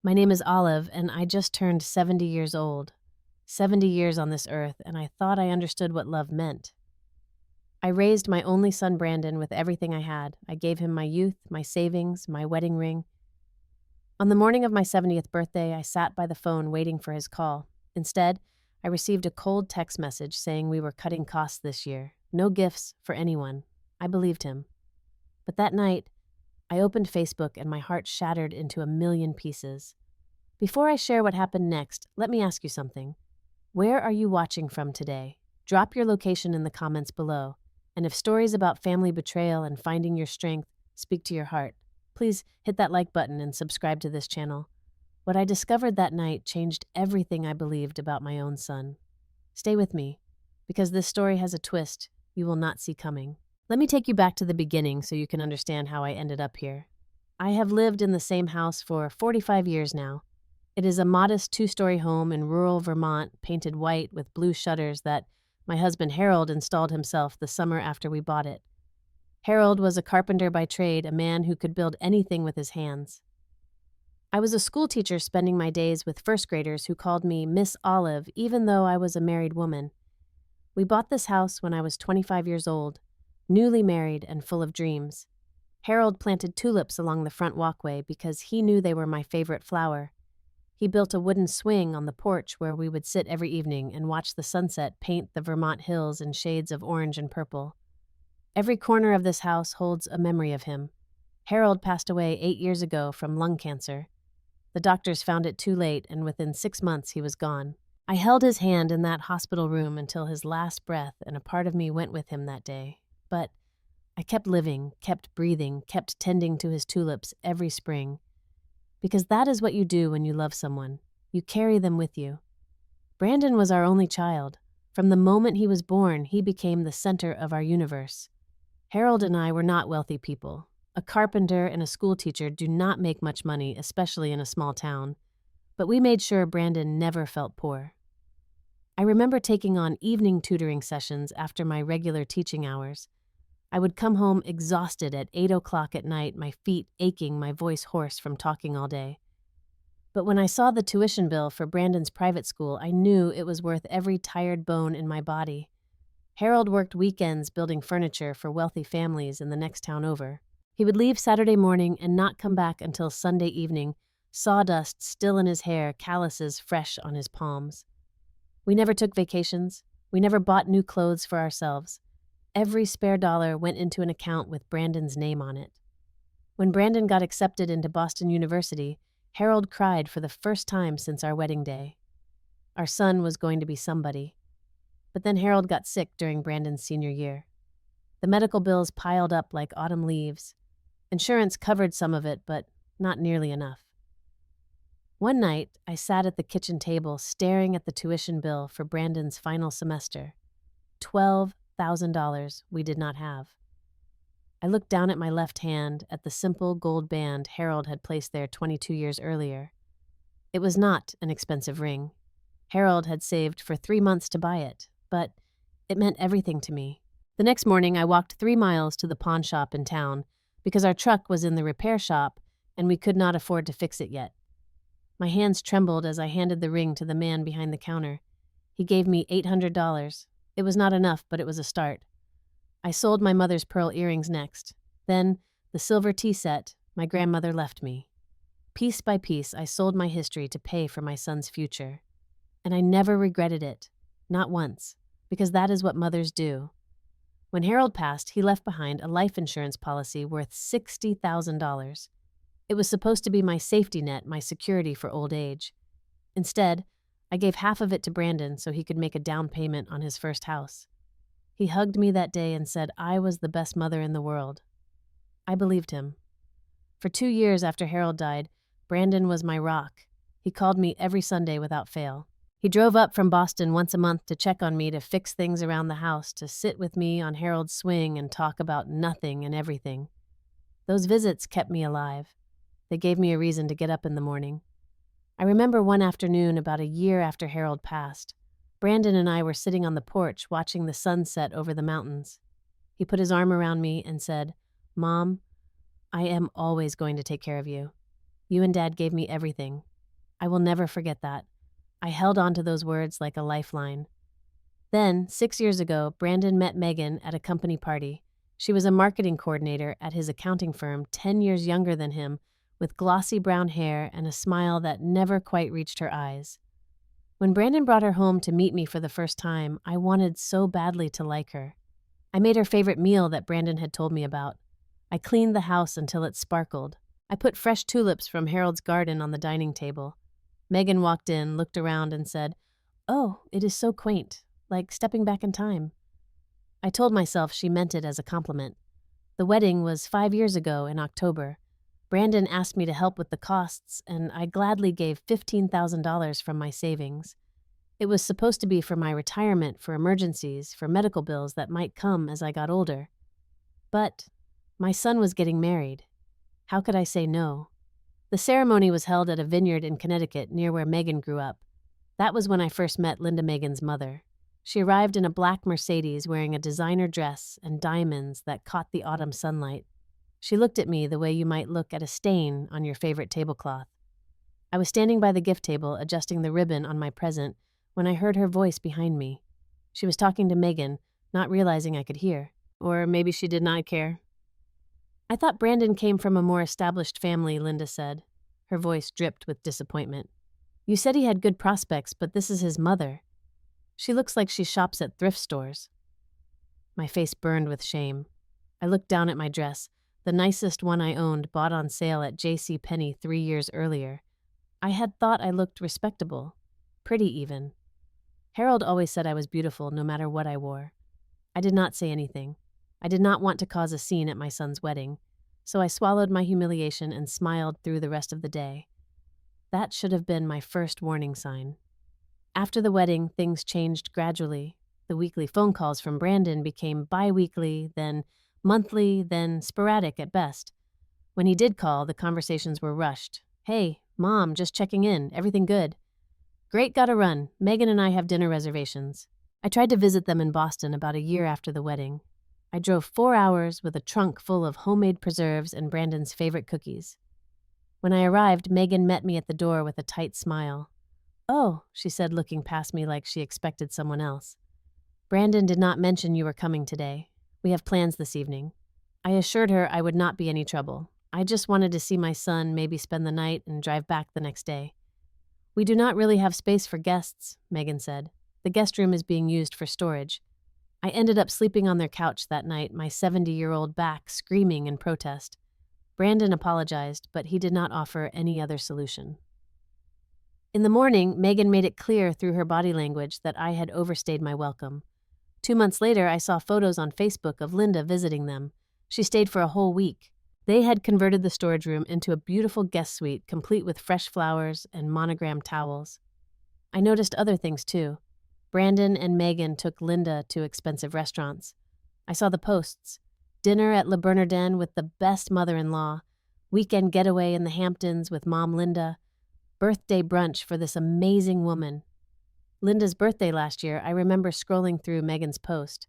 My name is Olive, and I just turned 70 years old. 70 years on this earth, and I thought I understood what love meant. I raised my only son, Brandon, with everything I had. I gave him my youth, my savings, my wedding ring. On the morning of my 70th birthday, I sat by the phone waiting for his call. Instead, I received a cold text message saying we were cutting costs this year. No gifts for anyone. I believed him. But that night, I opened Facebook and my heart shattered into a million pieces. Before I share what happened next, let me ask you something. Where are you watching from today? Drop your location in the comments below. And if stories about family betrayal and finding your strength speak to your heart, please hit that like button and subscribe to this channel. What I discovered that night changed everything I believed about my own son. Stay with me, because this story has a twist you will not see coming. Let me take you back to the beginning so you can understand how I ended up here. I have lived in the same house for 45 years now. It is a modest two-story home in rural Vermont, painted white with blue shutters that my husband Harold installed himself the summer after we bought it. Harold was a carpenter by trade, a man who could build anything with his hands. I was a school teacher spending my days with first graders who called me Miss Olive, even though I was a married woman. We bought this house when I was 25 years old, newly married and full of dreams. Harold planted tulips along the front walkway because he knew they were my favorite flower. He built a wooden swing on the porch where we would sit every evening and watch the sunset paint the Vermont hills in shades of orange and purple. Every corner of this house holds a memory of him. Harold passed away 8 years ago from lung cancer. The doctors found it too late, and within 6 months he was gone. I held his hand in that hospital room until his last breath, and a part of me went with him that day. But I kept living, kept breathing, kept tending to his tulips every spring. Because that is what you do when you love someone. You carry them with you. Brandon was our only child. From the moment he was born, he became the center of our universe. Harold and I were not wealthy people. A carpenter and a school teacher do not make much money, especially in a small town. But we made sure Brandon never felt poor. I remember taking on evening tutoring sessions after my regular teaching hours. I would come home exhausted at 8 o'clock at night, my feet aching, my voice hoarse from talking all day. But when I saw the tuition bill for Brandon's private school, I knew it was worth every tired bone in my body. Harold worked weekends building furniture for wealthy families in the next town over. He would leave Saturday morning and not come back until Sunday evening, sawdust still in his hair, calluses fresh on his palms. We never took vacations. We never bought new clothes for ourselves. Every spare dollar went into an account with Brandon's name on it. When Brandon got accepted into Boston University, Harold cried for the first time since our wedding day. Our son was going to be somebody. But then Harold got sick during Brandon's senior year. The medical bills piled up like autumn leaves. Insurance covered some of it, but not nearly enough. One night, I sat at the kitchen table staring at the tuition bill for Brandon's final semester. $12,000 we did not have. I looked down at my left hand at the simple gold band Harold had placed there 22 years earlier. It was not an expensive ring. Harold had saved for 3 months to buy it, but it meant everything to me. The next morning, I walked 3 miles to the pawn shop in town because our truck was in the repair shop and we could not afford to fix it yet. My hands trembled as I handed the ring to the man behind the counter. He gave me $800. It was not enough, but it was a start. I sold my mother's pearl earrings next. Then, the silver tea set my grandmother left me. Piece by piece, I sold my history to pay for my son's future. And I never regretted it, not once, because that is what mothers do. When Harold passed, he left behind a life insurance policy worth $60,000. It was supposed to be my safety net, my security for old age. Instead, I gave half of it to Brandon so he could make a down payment on his first house. He hugged me that day and said I was the best mother in the world. I believed him. For 2 years after Harold died, Brandon was my rock. He called me every Sunday without fail. He drove up from Boston once a month to check on me, to fix things around the house, to sit with me on Harold's swing and talk about nothing and everything. Those visits kept me alive. They gave me a reason to get up in the morning. I remember one afternoon about a year after Harold passed. Brandon and I were sitting on the porch watching the sun set over the mountains. He put his arm around me and said, "Mom, I am always going to take care of you. You and Dad gave me everything. I will never forget that. I held on to those words like a lifeline. Then, 6 years ago, Brandon met Megan at a company party. She was a marketing coordinator at his accounting firm, 10 years younger than him, with glossy brown hair and a smile that never quite reached her eyes. When Brandon brought her home to meet me for the first time, I wanted so badly to like her. I made her favorite meal that Brandon had told me about. I cleaned the house until it sparkled. I put fresh tulips from Harold's garden on the dining table. Megan walked in, looked around, and said, "Oh, it is so quaint, like stepping back in time." I told myself she meant it as a compliment. The wedding was 5 years ago in October. Brandon asked me to help with the costs, and I gladly gave $15,000 from my savings. It was supposed to be for my retirement, for emergencies, for medical bills that might come as I got older. But my son was getting married. How could I say no? The ceremony was held at a vineyard in Connecticut near where Megan grew up. That was when I first met Linda Megan's mother. She arrived in a black Mercedes wearing a designer dress and diamonds that caught the autumn sunlight. She looked at me the way you might look at a stain on your favorite tablecloth. I was standing by the gift table adjusting the ribbon on my present when I heard her voice behind me. She was talking to Megan, not realizing I could hear. Or maybe she did not care. "I thought Brandon came from a more established family," Linda said. Her voice dripped with disappointment. "You said he had good prospects, but this is his mother. She looks like she shops at thrift stores." My face burned with shame. I looked down at my dress, the nicest one I owned, bought on sale at J.C. Penney 3 years earlier. I had thought I looked respectable, pretty even. Harold always said I was beautiful no matter what I wore. I did not say anything. I did not want to cause a scene at my son's wedding, so I swallowed my humiliation and smiled through the rest of the day. That should have been my first warning sign. After the wedding, things changed gradually. The weekly phone calls from Brandon became bi-weekly, then monthly, then sporadic at best. When he did call, the conversations were rushed. "Hey, Mom, just checking in. Everything good?" "Great, gotta run. Megan and I have dinner reservations." I tried to visit them in Boston about a year after the wedding. I drove 4 hours with a trunk full of homemade preserves and Brandon's favorite cookies. When I arrived, Megan met me at the door with a tight smile. "Oh," she said, looking past me like she expected someone else. "Brandon did not mention you were coming today. We have plans this evening." I assured her I would not be any trouble. I just wanted to see my son, maybe spend the night, and drive back the next day. "We do not really have space for guests," Megan said. "The guest room is being used for storage." I ended up sleeping on their couch that night, my 70-year-old back screaming in protest. Brandon apologized, but he did not offer any other solution. In the morning, Megan made it clear through her body language that I had overstayed my welcome. 2 months later, I saw photos on Facebook of Linda visiting them. She stayed for a whole week. They had converted the storage room into a beautiful guest suite, complete with fresh flowers and monogrammed towels. I noticed other things, too. Brandon and Megan took Linda to expensive restaurants. I saw the posts. Dinner at Le Bernardin with the best mother-in-law. Weekend getaway in the Hamptons with Mom Linda. Birthday brunch for this amazing woman. Linda's birthday last year, I remember scrolling through Megan's post.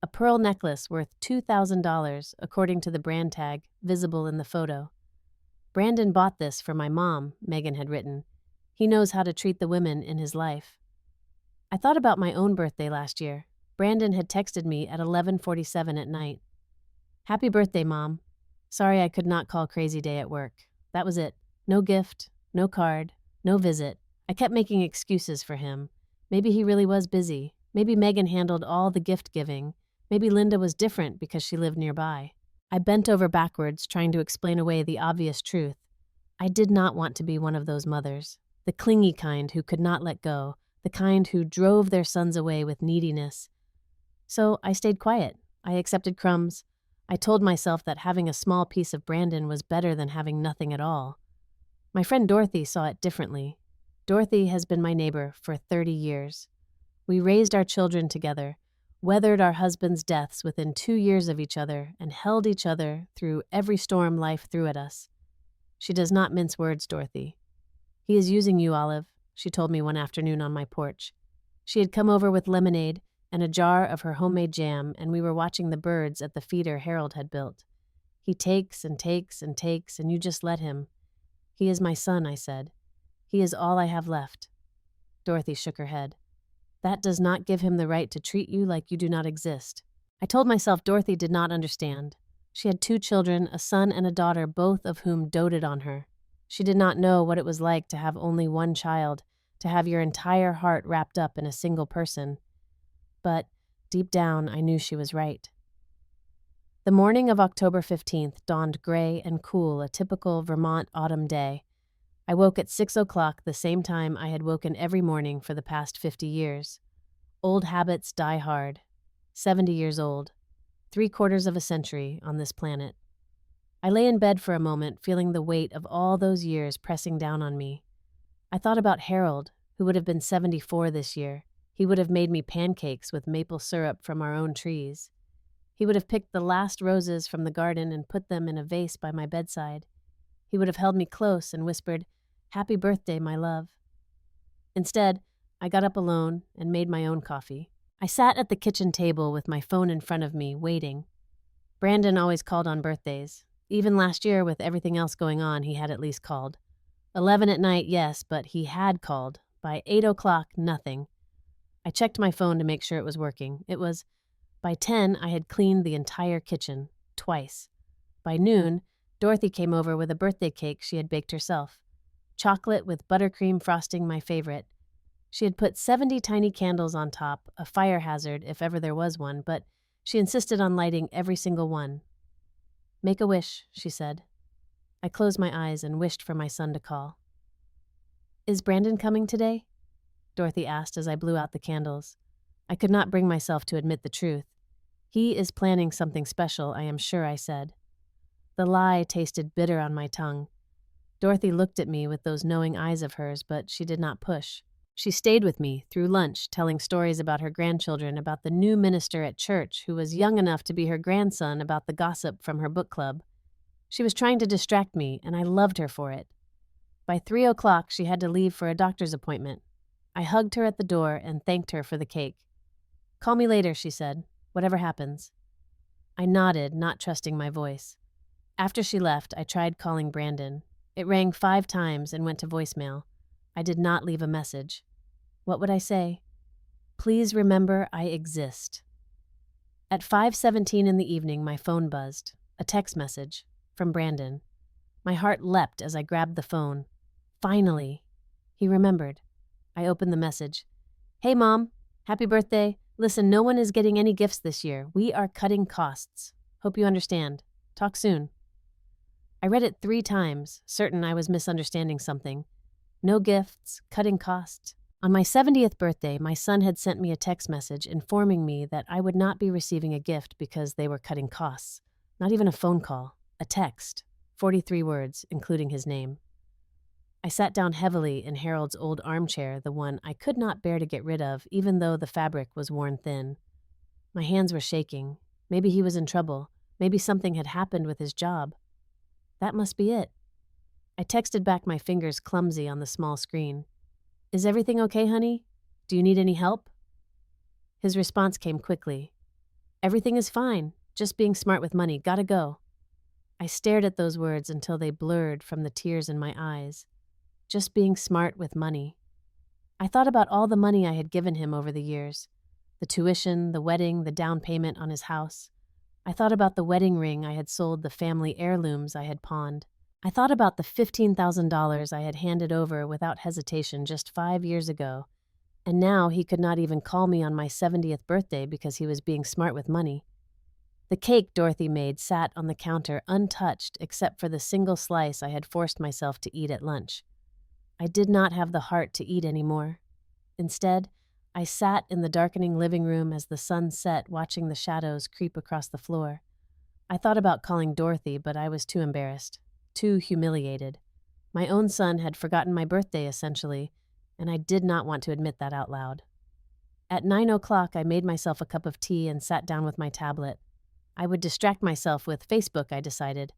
A pearl necklace worth $2,000, according to the brand tag visible in the photo. "Brandon bought this for my mom," Megan had written. "He knows how to treat the women in his life." I thought about my own birthday last year. Brandon had texted me at 11:47 at night. "Happy birthday, Mom. Sorry I could not call crazy day at work." That was it. No gift, no card, no visit. I kept making excuses for him. Maybe he really was busy. Maybe Megan handled all the gift giving. Maybe Linda was different because she lived nearby. I bent over backwards, trying to explain away the obvious truth. I did not want to be one of those mothers. The clingy kind who could not let go. The kind who drove their sons away with neediness. So I stayed quiet. I accepted crumbs. I told myself that having a small piece of Brandon was better than having nothing at all. My friend Dorothy saw it differently. Dorothy has been my neighbor for 30 years. We raised our children together, weathered our husbands' deaths within 2 years of each other, and held each other through every storm life threw at us. She does not mince words, Dorothy. "He is using you, Olive," she told me one afternoon on my porch. She had come over with lemonade and a jar of her homemade jam, and we were watching the birds at the feeder Harold had built. "He takes and takes and takes, and you just let him." "He is my son," I said. He is all I have left. Dorothy shook her head. That does not give him the right to treat you like you do not exist. I told myself Dorothy did not understand. She had 2 children, a son and a daughter, both of whom doted on her. She did not know what it was like to have only one child, to have your entire heart wrapped up in a single person. But deep down, I knew she was right. The morning of October 15th dawned gray and cool, a typical Vermont autumn day. I woke at 6 o'clock, the same time I had woken every morning for the past 50 years. Old habits die hard. 70 years old. 3/4 of a century on this planet. I lay in bed for a moment, feeling the weight of all those years pressing down on me. I thought about Harold, who would have been 74 this year. He would have made me pancakes with maple syrup from our own trees. He would have picked the last roses from the garden and put them in a vase by my bedside. He would have held me close and whispered, "Happy birthday, my love." Instead, I got up alone and made my own coffee. I sat at the kitchen table with my phone in front of me, waiting. Brandon always called on birthdays. Even last year, with everything else going on, he had at least called. 11 at night, yes, but he had called. By 8 o'clock, nothing. I checked my phone to make sure it was working. It was. By 10, I had cleaned the entire kitchen, twice. By noon, Dorothy came over with a birthday cake she had baked herself. Chocolate with buttercream frosting, my favorite. She had put 70 tiny candles on top, a fire hazard if ever there was one, but she insisted on lighting every single one. "Make a wish," she said. I closed my eyes and wished for my son to call. "Is Brandon coming today?" Dorothy asked as I blew out the candles. I could not bring myself to admit the truth. "He is planning something special, I am sure," I said. The lie tasted bitter on my tongue. Dorothy looked at me with those knowing eyes of hers, but she did not push. She stayed with me through lunch, telling stories about her grandchildren, about the new minister at church who was young enough to be her grandson, about the gossip from her book club. She was trying to distract me, and I loved her for it. By 3 o'clock, she had to leave for a doctor's appointment. I hugged her at the door and thanked her for the cake. "Call me later," she said, "whatever happens." I nodded, not trusting my voice. After she left, I tried calling Brandon. It rang 5 times and went to voicemail. I did not leave a message. What would I say? "Please remember I exist." At 5:17 in the evening, my phone buzzed. A text message from Brandon. My heart leapt as I grabbed the phone. Finally! He remembered. I opened the message. "Hey, Mom. Happy birthday. Listen, no one is getting any gifts this year. We are cutting costs. Hope you understand. Talk soon." I read it 3 times, certain I was misunderstanding something. No gifts, cutting costs. On my 70th birthday, my son had sent me a text message informing me that I would not be receiving a gift because they were cutting costs. Not even a phone call. A text. 43 words, including his name. I sat down heavily in Harold's old armchair, the one I could not bear to get rid of, even though the fabric was worn thin. My hands were shaking. Maybe he was in trouble. Maybe something had happened with his job. That must be it. I texted back, my fingers clumsy on the small screen. "Is everything okay, honey? Do you need any help?" His response came quickly. "Everything is fine. Just being smart with money. Gotta go." I stared at those words until they blurred from the tears in my eyes. Just being smart with money. I thought about all the money I had given him over the years. The tuition, the wedding, the down payment on his house. I thought about the wedding ring I had sold, the family heirlooms I had pawned. I thought about the $15,000 I had handed over without hesitation just 5 years ago, and now he could not even call me on my 70th birthday because he was being smart with money. The cake Dorothy made sat on the counter untouched except for the single slice I had forced myself to eat at lunch. I did not have the heart to eat anymore. Instead, I sat in the darkening living room as the sun set, watching the shadows creep across the floor. I thought about calling Dorothy, but I was too embarrassed, too humiliated. My own son had forgotten my birthday, essentially, and I did not want to admit that out loud. At 9 o'clock, I made myself a cup of tea and sat down with my tablet. I would distract myself with Facebook, I decided.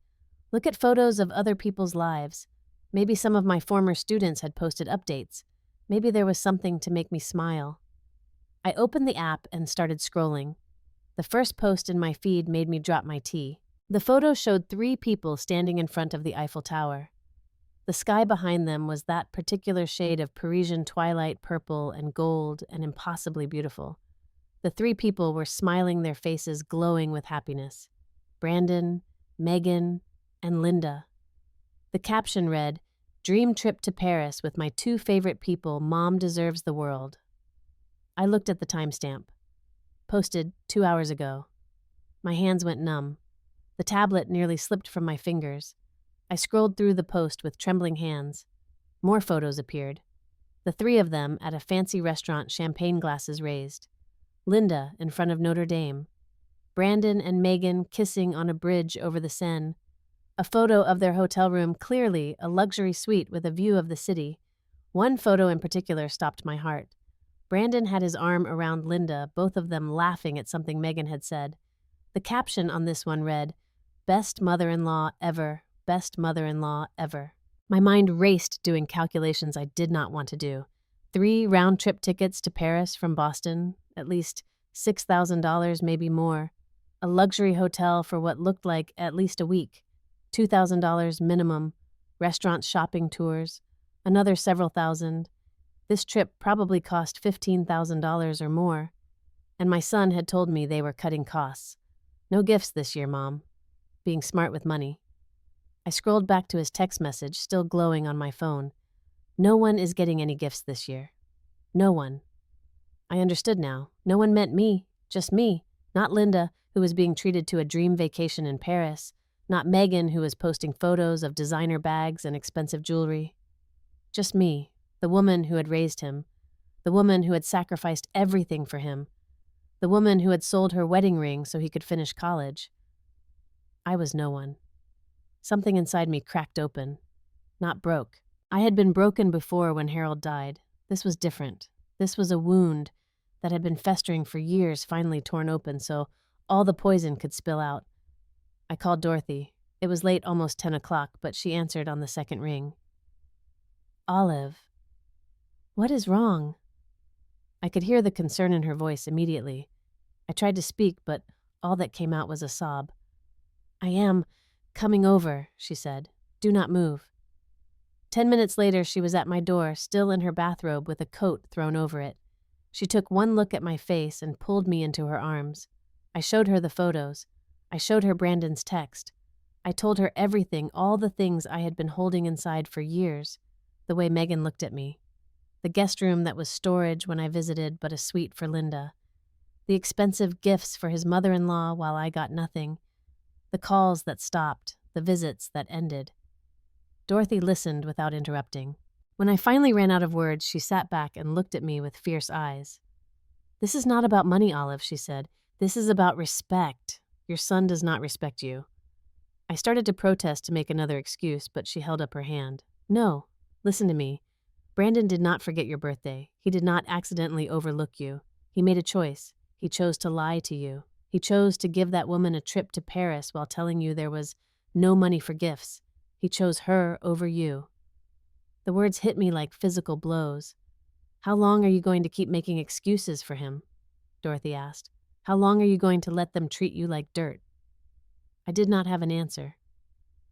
Look at photos of other people's lives. Maybe some of my former students had posted updates. Maybe there was something to make me smile. I opened the app and started scrolling. The first post in my feed made me drop my tea. The photo showed 3 people standing in front of the Eiffel Tower. The sky behind them was that particular shade of Parisian twilight purple and gold and impossibly beautiful. The three people were smiling, their faces glowing with happiness. Brandon, Megan, and Linda. The caption read, "Dream trip to Paris with my two favorite people. Mom deserves the world." I looked at the timestamp. Posted 2 hours ago. My hands went numb. The tablet nearly slipped from my fingers. I scrolled through the post with trembling hands. More photos appeared. The three of them at a fancy restaurant, champagne glasses raised. Linda in front of Notre Dame. Brandon and Megan kissing on a bridge over the Seine. A photo of their hotel room, clearly a luxury suite with a view of the city. One photo in particular stopped my heart. Brandon had his arm around Linda, both of them laughing at something Megan had said. The caption on this one read, "Best mother-in-law ever, best mother-in-law ever." My mind raced doing calculations I did not want to do. 3 round-trip tickets to Paris from Boston, at least $6,000, maybe more. A luxury hotel for what looked like at least a week. $2,000 minimum. Restaurant shopping tours. Another several thousand. This trip probably cost $15,000 or more. And my son had told me they were cutting costs. No gifts this year, Mom. Being smart with money. I scrolled back to his text message, still glowing on my phone. No one is getting any gifts this year. No one. I understood now. No one meant me. Just me. Not Linda, who was being treated to a dream vacation in Paris. Not Megan, who was posting photos of designer bags and expensive jewelry. Just me, the woman who had raised him. The woman who had sacrificed everything for him. The woman who had sold her wedding ring so he could finish college. I was no one. Something inside me cracked open. Not broke. I had been broken before when Harold died. This was different. This was a wound that had been festering for years, finally torn open so all the poison could spill out. I called Dorothy. It was late, almost 10 o'clock, but she answered on the second ring. "Olive, what is wrong?" I could hear the concern in her voice immediately. I tried to speak, but all that came out was a sob. "I am coming over," she said. "Do not move." 10 minutes later, she was at my door, still in her bathrobe with a coat thrown over it. She took one look at my face and pulled me into her arms. I showed her the photos. I showed her Brandon's text. I told her everything, all the things I had been holding inside for years, the way Megan looked at me. The guest room that was storage when I visited, but a suite for Linda. The expensive gifts for his mother-in-law while I got nothing. The calls that stopped, the visits that ended. Dorothy listened without interrupting. When I finally ran out of words, she sat back and looked at me with fierce eyes. "This is not about money, Olive," she said. "This is about respect. Your son does not respect you." I started to protest to make another excuse, but she held up her hand. "No, listen to me. Brandon did not forget your birthday. He did not accidentally overlook you. He made a choice. He chose to lie to you. He chose to give that woman a trip to Paris while telling you there was no money for gifts. He chose her over you." The words hit me like physical blows. "How long are you going to keep making excuses for him?" Dorothy asked. "How long are you going to let them treat you like dirt?" I did not have an answer.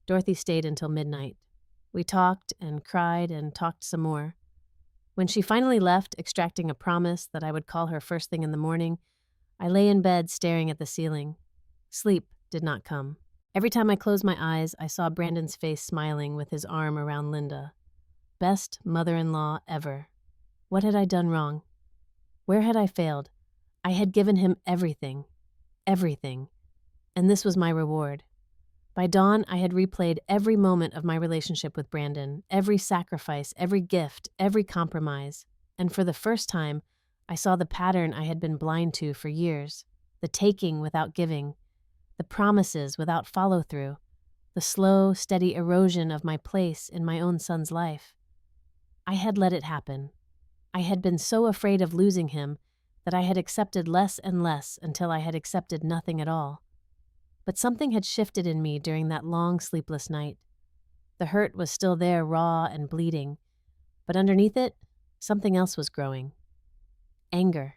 Dorothy stayed until midnight. We talked and cried and talked some more. When she finally left, extracting a promise that I would call her first thing in the morning, I lay in bed staring at the ceiling. Sleep did not come. Every time I closed my eyes, I saw Brandon's face smiling with his arm around Linda. Best mother-in-law ever. What had I done wrong? Where had I failed? I had given him everything. Everything. And this was my reward. By dawn, I had replayed every moment of my relationship with Brandon, every sacrifice, every gift, every compromise. And for the first time, I saw the pattern I had been blind to for years. The taking without giving. The promises without follow-through. The slow, steady erosion of my place in my own son's life. I had let it happen. I had been so afraid of losing him that I had accepted less and less until I had accepted nothing at all. But something had shifted in me during that long, sleepless night. The hurt was still there, raw and bleeding, but underneath it, something else was growing. Anger.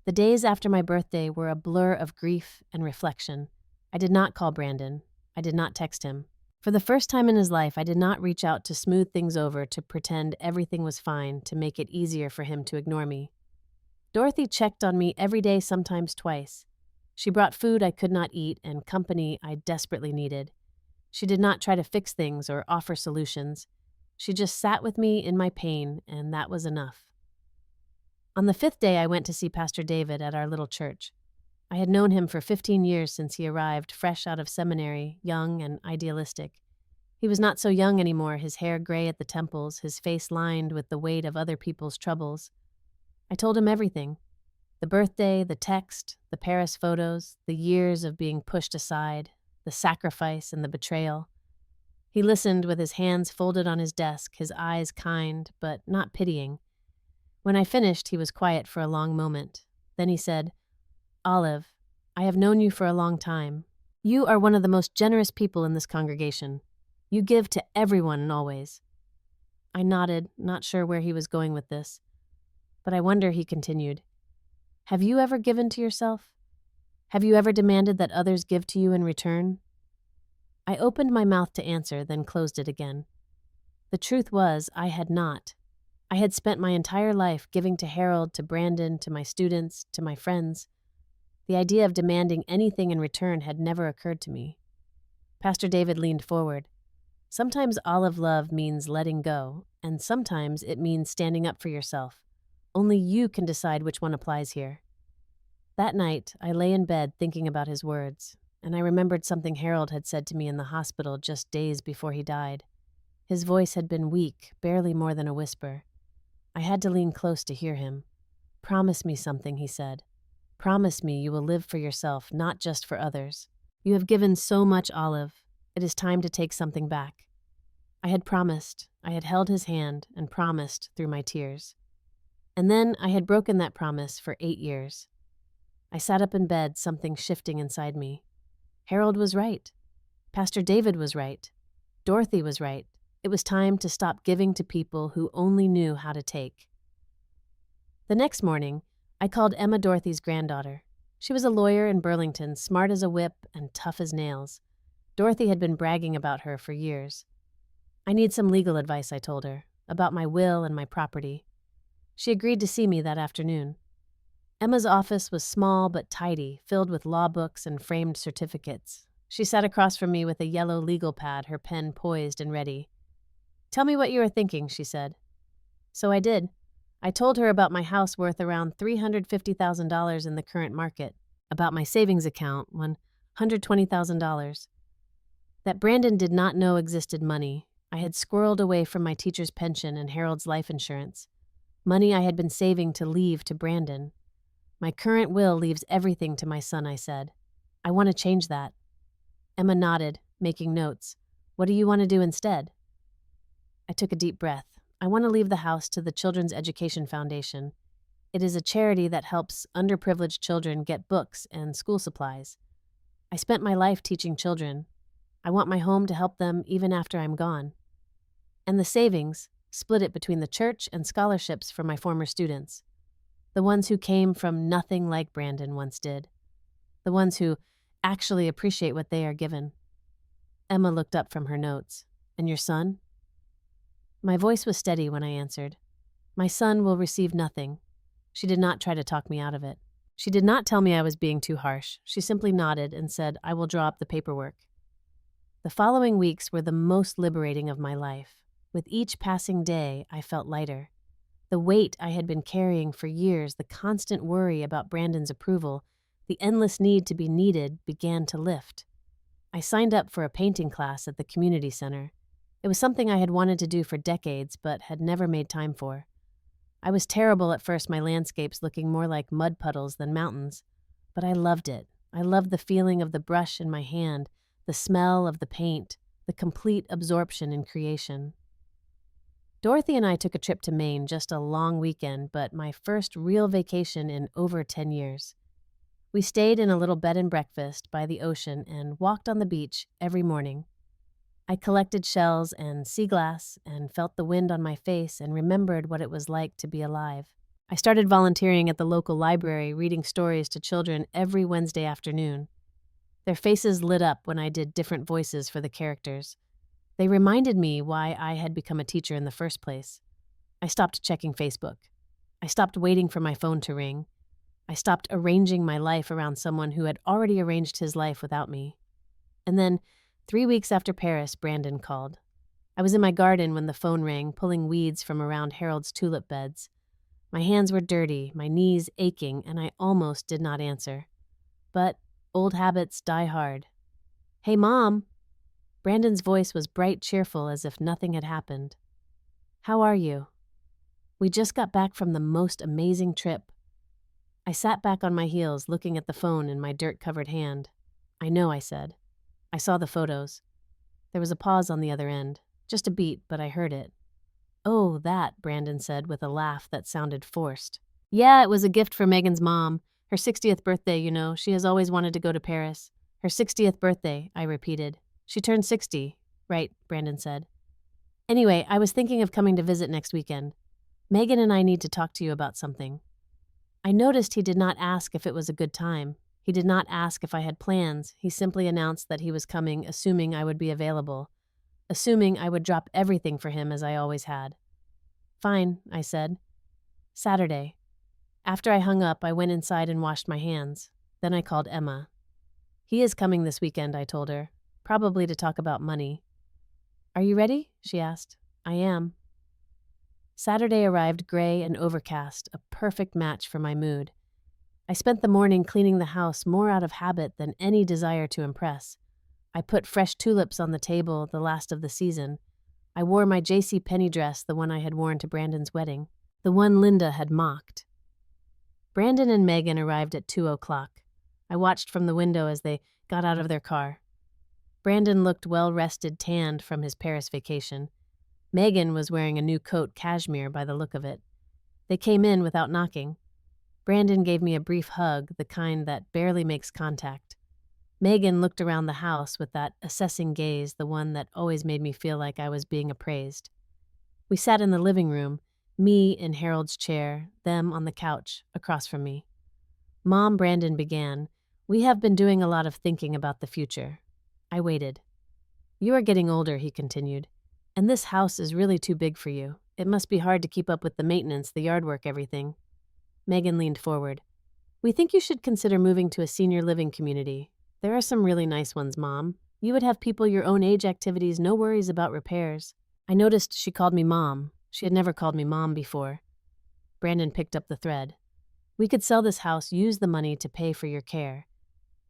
The days after my birthday were a blur of grief and reflection. I did not call Brandon. I did not text him. For the first time in his life, I did not reach out to smooth things over to pretend everything was fine to make it easier for him to ignore me. Dorothy checked on me every day, sometimes twice. She brought food I could not eat and company I desperately needed. She did not try to fix things or offer solutions. She just sat with me in my pain, and that was enough. On the 5th day, I went to see Pastor David at our little church. I had known him for 15 years since he arrived fresh out of seminary, young and idealistic. He was not so young anymore, his hair gray at the temples, his face lined with the weight of other people's troubles. I told him everything. The birthday, the text, the Paris photos, the years of being pushed aside, the sacrifice and the betrayal. He listened with his hands folded on his desk, his eyes kind, but not pitying. When I finished, he was quiet for a long moment. Then he said, "Olive, I have known you for a long time. You are one of the most generous people in this congregation. You give to everyone always." I nodded, not sure where he was going with this. But I wonder, he continued, have you ever given to yourself? Have you ever demanded that others give to you in return? I opened my mouth to answer, then closed it again. The truth was, I had not. I had spent my entire life giving to Harold, to Brandon, to my students, to my friends. The idea of demanding anything in return had never occurred to me. Pastor David leaned forward. Sometimes olive love means letting go, and sometimes it means standing up for yourself. Only you can decide which one applies here. That night, I lay in bed thinking about his words, and I remembered something Harold had said to me in the hospital just days before he died. His voice had been weak, barely more than a whisper. I had to lean close to hear him. "Promise me something," he said. "Promise me you will live for yourself, not just for others. You have given so much, Olive. It is time to take something back." I had promised. I had held his hand and promised through my tears. And then I had broken that promise for 8 years. I sat up in bed, something shifting inside me. Harold was right. Pastor David was right. Dorothy was right. It was time to stop giving to people who only knew how to take. The next morning, I called Emma, Dorothy's granddaughter. She was a lawyer in Burlington, smart as a whip and tough as nails. Dorothy had been bragging about her for years. "I need some legal advice," I told her, "about my will and my property." She agreed to see me that afternoon. Emma's office was small but tidy, filled with law books and framed certificates. She sat across from me with a yellow legal pad, her pen poised and ready. "Tell me what you are thinking," she said. So I did. I told her about my house worth around $350,000 in the current market, about my savings account, $120,000. That Brandon did not know existed money. I had squirreled away from my teacher's pension and Harold's life insurance. Money I had been saving to leave to Brandon. "My current will leaves everything to my son," I said. "I want to change that." Emma nodded, making notes. "What do you want to do instead?" I took a deep breath. "I want to leave the house to the Children's Education Foundation. It is a charity that helps underprivileged children get books and school supplies. I spent my life teaching children. I want my home to help them even after I'm gone. And the savings, split it between the church and scholarships for my former students. The ones who came from nothing like Brandon once did. The ones who actually appreciate what they are given." Emma looked up from her notes. "And your son?" My voice was steady when I answered. "My son will receive nothing." She did not try to talk me out of it. She did not tell me I was being too harsh. She simply nodded and said, "I will draw up the paperwork." The following weeks were the most liberating of my life. With each passing day, I felt lighter. The weight I had been carrying for years, the constant worry about Brandon's approval, the endless need to be needed, began to lift. I signed up for a painting class at the community center. It was something I had wanted to do for decades, but had never made time for. I was terrible at first, my landscapes looking more like mud puddles than mountains. But I loved it. I loved the feeling of the brush in my hand, the smell of the paint, the complete absorption in creation. Dorothy and I took a trip to Maine, just a long weekend, but my first real vacation in over 10 years. We stayed in a little bed and breakfast by the ocean and walked on the beach every morning. I collected shells and sea glass and felt the wind on my face and remembered what it was like to be alive. I started volunteering at the local library, reading stories to children every Wednesday afternoon. Their faces lit up when I did different voices for the characters. They reminded me why I had become a teacher in the first place. I stopped checking Facebook. I stopped waiting for my phone to ring. I stopped arranging my life around someone who had already arranged his life without me. And then, 3 weeks after Paris, Brandon called. I was in my garden when the phone rang, pulling weeds from around Harold's tulip beds. My hands were dirty, my knees aching, and I almost did not answer. But old habits die hard. "Hey, Mom!" Brandon's voice was bright, cheerful, as if nothing had happened. "How are you?" "We just got back from the most amazing trip." I sat back on my heels, looking at the phone in my dirt-covered hand. "I know," I said. "I saw the photos." There was a pause on the other end. Just a beat, but I heard it. "Oh, that," Brandon said with a laugh that sounded forced. "Yeah, it was a gift for Megan's mom. Her 60th birthday, you know. She has always wanted to go to Paris." "Her 60th birthday," I repeated. "She turned 60. Right," Brandon said. "Anyway, I was thinking of coming to visit next weekend. Megan and I need to talk to you about something." I noticed he did not ask if it was a good time. He did not ask if I had plans. He simply announced that he was coming, assuming I would be available, assuming I would drop everything for him as I always had. "Fine," I said. Saturday. After I hung up, I went inside and washed my hands. Then I called Emma. "He is coming this weekend," I told her, "probably to talk about money." "Are you ready?" she asked. "I am." Saturday arrived gray and overcast, a perfect match for my mood. I spent the morning cleaning the house more out of habit than any desire to impress. I put fresh tulips on the table, the last of the season. I wore my J.C. Penney dress, the one I had worn to Brandon's wedding, the one Linda had mocked. Brandon and Megan arrived at 2:00. I watched from the window as they got out of their car. Brandon looked well-rested, tanned from his Paris vacation. Megan was wearing a new coat, cashmere, by the look of it. They came in without knocking. Brandon gave me a brief hug, the kind that barely makes contact. Megan looked around the house with that assessing gaze, the one that always made me feel like I was being appraised. We sat in the living room, me in Harold's chair, them on the couch, across from me. "Mom," Brandon began, "we have been doing a lot of thinking about the future." I waited. "You are getting older," he continued, "and this house is really too big for you. It must be hard to keep up with the maintenance, the yard work, everything." Megan leaned forward. "We think you should consider moving to a senior living community. There are some really nice ones, Mom. You would have people your own age, activities, no worries about repairs." I noticed she called me Mom. She had never called me Mom before. Brandon picked up the thread. "We could sell this house, use the money to pay for your care.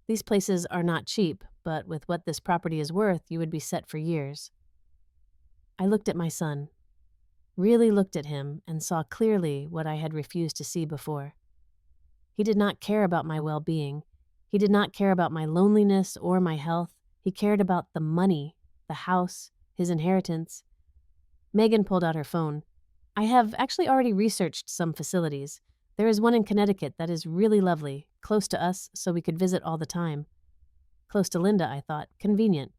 These places are not cheap, but with what this property is worth, you would be set for years." I looked at my son. Really looked at him and saw clearly what I had refused to see before. He did not care about my well-being. He did not care about my loneliness or my health. He cared about the money, the house, his inheritance. Megan pulled out her phone. "I have actually already researched some facilities. There is one in Connecticut that is really lovely, close to us, so we could visit all the time." Close to Linda, I thought. Convenient.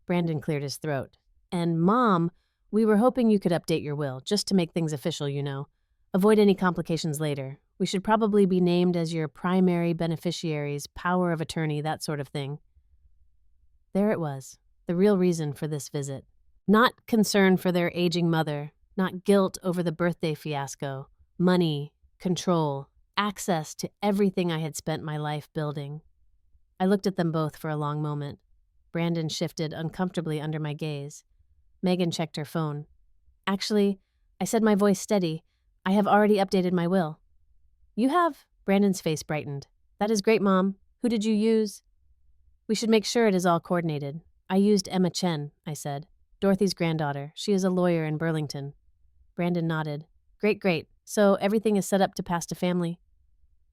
Brandon cleared his throat. "And Mom, we were hoping you could update your will, just to make things official, you know. Avoid any complications later. We should probably be named as your primary beneficiaries, power of attorney, that sort of thing." There it was, the real reason for this visit. Not concern for their aging mother, not guilt over the birthday fiasco, money, control, access to everything I had spent my life building. I looked at them both for a long moment. Brandon shifted uncomfortably under my gaze. Megan checked her phone. "Actually," I said, my voice steady, "I have already updated my will." "You have?" Brandon's face brightened. "That is great, Mom. Who did you use?" "We should make sure it is all coordinated. I used Emma Chen," I said. "Dorothy's granddaughter. She is a lawyer in Burlington." Brandon nodded. Great. So everything is set up to pass to family?"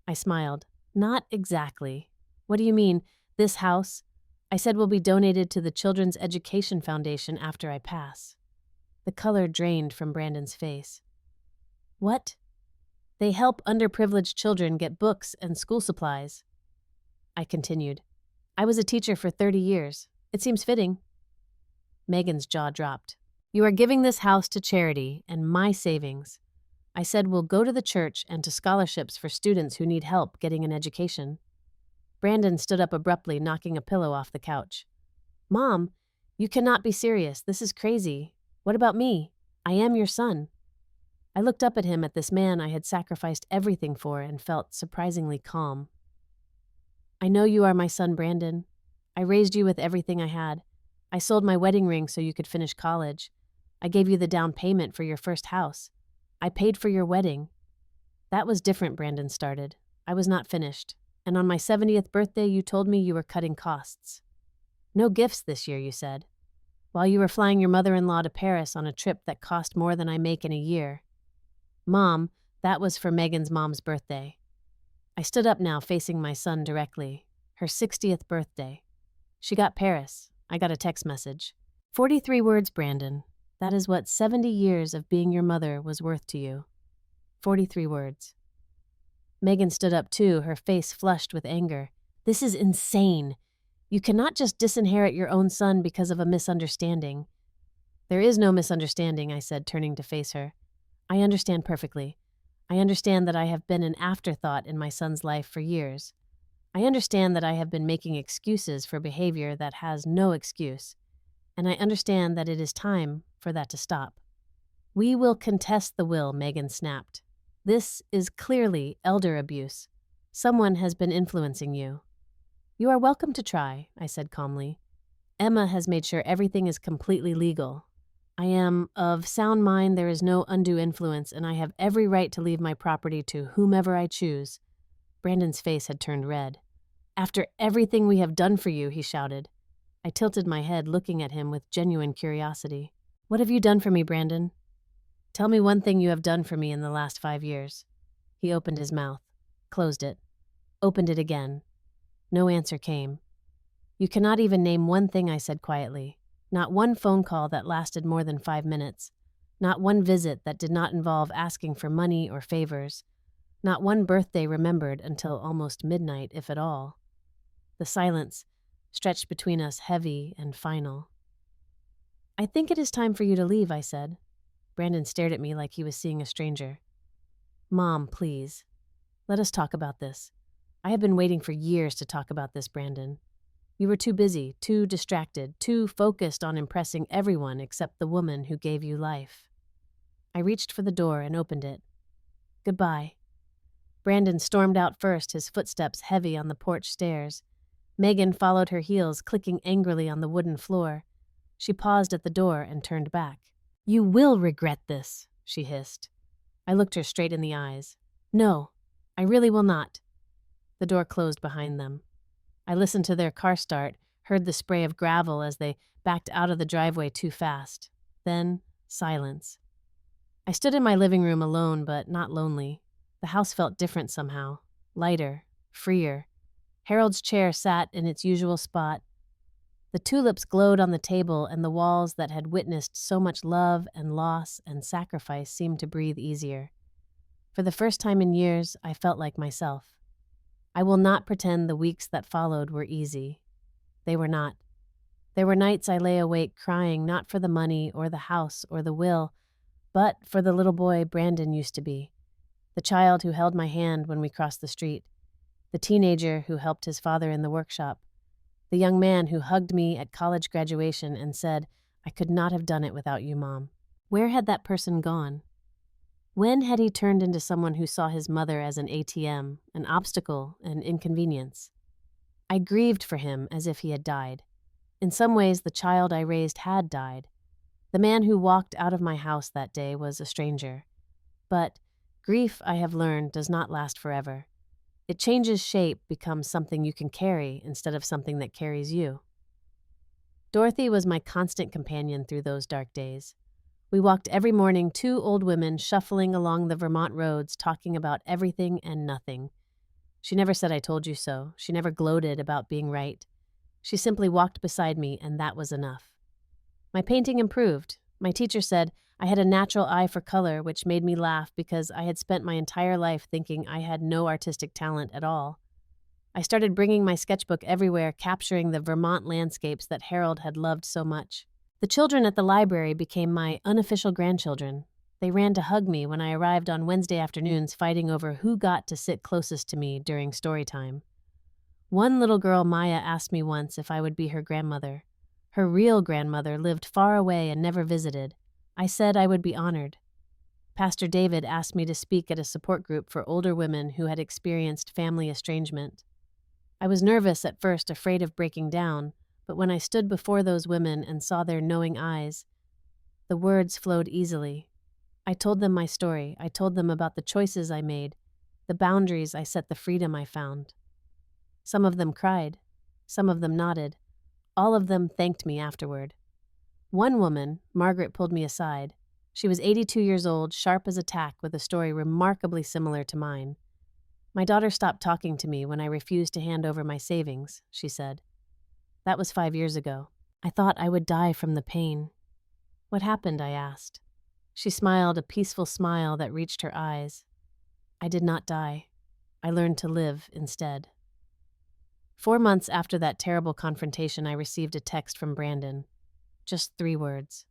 I smiled. "Not exactly." "What do you mean? This house?" I said will be donated to the Children's Education Foundation after I pass. The color drained from Brandon's face. "What?" "They help underprivileged children get books and school supplies." I continued. "I was a teacher for 30 years. It seems fitting." Megan's jaw dropped. "You are giving this house to charity and my savings." I said we'll go to the church and to scholarships for students who need help getting an education. Brandon stood up abruptly, knocking a pillow off the couch. "Mom, You cannot be serious. This is crazy. What about me? I am your son. I looked up at him, at this man I had sacrificed everything for, and felt surprisingly calm. I know you are my son, Brandon. I raised you with everything I had. I sold my wedding ring so you could finish college. I gave you the down payment for your first house. I paid for your wedding. That was different, Brandon started. I was not finished. And on my 70th birthday, you told me you were cutting costs. No gifts this year, you said. While you were flying your mother-in-law to Paris on a trip that cost more than I make in a year. Mom, that was for Megan's mom's birthday. I stood up now, facing my son directly. Her 60th birthday. She got Paris. I got a text message. 43 words, Brandon. That is what 70 years of being your mother was worth to you. 43 words. Megan stood up too, her face flushed with anger. This is insane. You cannot just disinherit your own son because of a misunderstanding. There is no misunderstanding, I said, turning to face her. I understand perfectly. I understand that I have been an afterthought in my son's life for years. I understand that I have been making excuses for behavior that has no excuse. And I understand that it is time for that to stop. We will contest the will, Megan snapped. This is clearly elder abuse. Someone has been influencing you. You are welcome to try, I said calmly. Emma has made sure everything is completely legal. I am of sound mind, there is no undue influence, and I have every right to leave my property to whomever I choose. Brandon's face had turned red. After everything we have done for you, he shouted. I tilted my head, looking at him with genuine curiosity. What have you done for me, Brandon? Tell me one thing you have done for me in the last 5 years. He opened his mouth, closed it, opened it again. No answer came. You cannot even name one thing, I said quietly. Not one phone call that lasted more than 5 minutes. Not one visit that did not involve asking for money or favors. Not one birthday remembered until almost midnight, if at all. The silence stretched between us, heavy and final. I think it is time for you to leave, I said. Brandon stared at me like he was seeing a stranger. Mom, please. Let us talk about this. I have been waiting for years to talk about this, Brandon. You were too busy, too distracted, too focused on impressing everyone except the woman who gave you life. I reached for the door and opened it. Goodbye. Brandon stormed out first, his footsteps heavy on the porch stairs. Megan followed her heels, clicking angrily on the wooden floor. She paused at the door and turned back. You will regret this, she hissed. I looked her straight in the eyes. No, I really will not. The door closed behind them. I listened to their car start, heard the spray of gravel as they backed out of the driveway too fast. Then, silence. I stood in my living room alone, but not lonely. The house felt different somehow. Lighter, freer. Harold's chair sat in its usual spot. The tulips glowed on the table, and the walls that had witnessed so much love and loss and sacrifice seemed to breathe easier. For the first time in years, I felt like myself. I will not pretend the weeks that followed were easy. They were not. There were nights I lay awake crying not for the money or the house or the will, but for the little boy Brandon used to be, the child who held my hand when we crossed the street, the teenager who helped his father in the workshop, the young man who hugged me at college graduation and said, I could not have done it without you, Mom. Where had that person gone? When had he turned into someone who saw his mother as an ATM, an obstacle, an inconvenience? I grieved for him as if he had died. In some ways, the child I raised had died. The man who walked out of my house that day was a stranger. But grief, I have learned, does not last forever. It changes shape, becomes something you can carry instead of something that carries you. Dorothy was my constant companion through those dark days. We walked every morning, two old women shuffling along the Vermont roads, talking about everything and nothing. She never said I told you so. She never gloated about being right. She simply walked beside me, and that was enough. My painting improved. My teacher said I had a natural eye for color, which made me laugh because I had spent my entire life thinking I had no artistic talent at all. I started bringing my sketchbook everywhere, capturing the Vermont landscapes that Harold had loved so much. The children at the library became my unofficial grandchildren. They ran to hug me when I arrived on Wednesday afternoons, fighting over who got to sit closest to me during story time. One little girl, Maya, asked me once if I would be her grandmother. Her real grandmother lived far away and never visited. I said I would be honored. Pastor David asked me to speak at a support group for older women who had experienced family estrangement. I was nervous at first, afraid of breaking down, but when I stood before those women and saw their knowing eyes, the words flowed easily. I told them my story. I told them about the choices I made, the boundaries I set, the freedom I found. Some of them cried. Some of them nodded. All of them thanked me afterward. One woman, Margaret, pulled me aside. She was 82 years old, sharp as a tack, with a story remarkably similar to mine. My daughter stopped talking to me when I refused to hand over my savings, she said. That was 5 years ago. I thought I would die from the pain. What happened? I asked. She smiled, a peaceful smile that reached her eyes. I did not die. I learned to live instead. 4 months after that terrible confrontation, I received a text from Brandon. Just 3 words.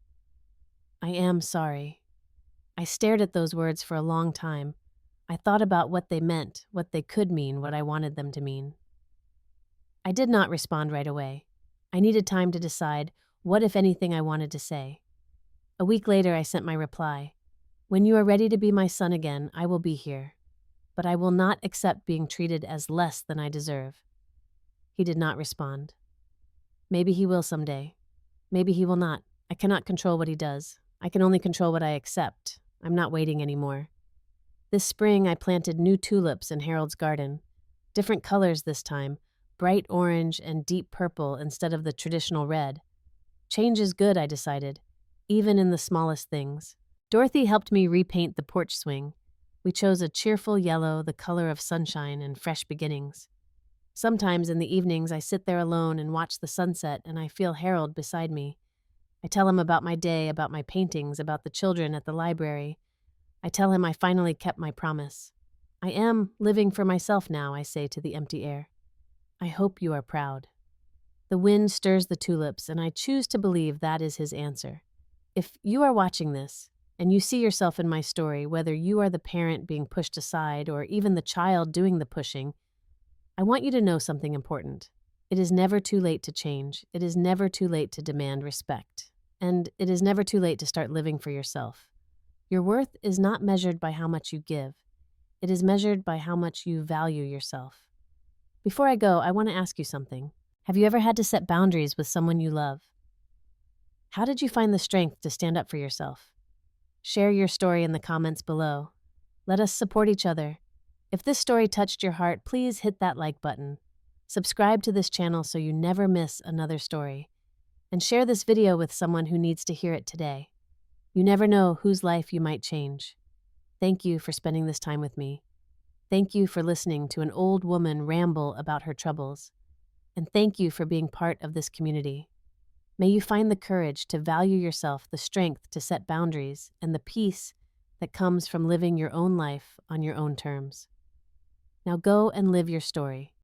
I am sorry. I stared at those words for a long time. I thought about what they meant, what they could mean, what I wanted them to mean. I did not respond right away. I needed time to decide what, if anything, I wanted to say. A week later, I sent my reply. When you are ready to be my son again, I will be here. But I will not accept being treated as less than I deserve. He did not respond. Maybe he will someday. Maybe he will not. I cannot control what he does. I can only control what I accept. I'm not waiting anymore. This spring, I planted new tulips in Harold's garden. Different colors this time, bright orange and deep purple instead of the traditional red. Change is good, I decided, even in the smallest things. Dorothy helped me repaint the porch swing. We chose a cheerful yellow, the color of sunshine and fresh beginnings. Sometimes in the evenings, I sit there alone and watch the sunset, and I feel Harold beside me. I tell him about my day, about my paintings, about the children at the library. I tell him I finally kept my promise. I am living for myself now, I say to the empty air. I hope you are proud. The wind stirs the tulips, and I choose to believe that is his answer. If you are watching this, and you see yourself in my story, whether you are the parent being pushed aside or even the child doing the pushing, I want you to know something important. It is never too late to change. It is never too late to demand respect. And it is never too late to start living for yourself. Your worth is not measured by how much you give. It is measured by how much you value yourself. Before I go, I want to ask you something. Have you ever had to set boundaries with someone you love? How did you find the strength to stand up for yourself? Share your story in the comments below. Let us support each other. If this story touched your heart, please hit that like button. Subscribe to this channel so you never miss another story. And share this video with someone who needs to hear it today. You never know whose life you might change. Thank you for spending this time with me. Thank you for listening to an old woman ramble about her troubles. And thank you for being part of this community. May you find the courage to value yourself, the strength to set boundaries, and the peace that comes from living your own life on your own terms. Now go and live your story.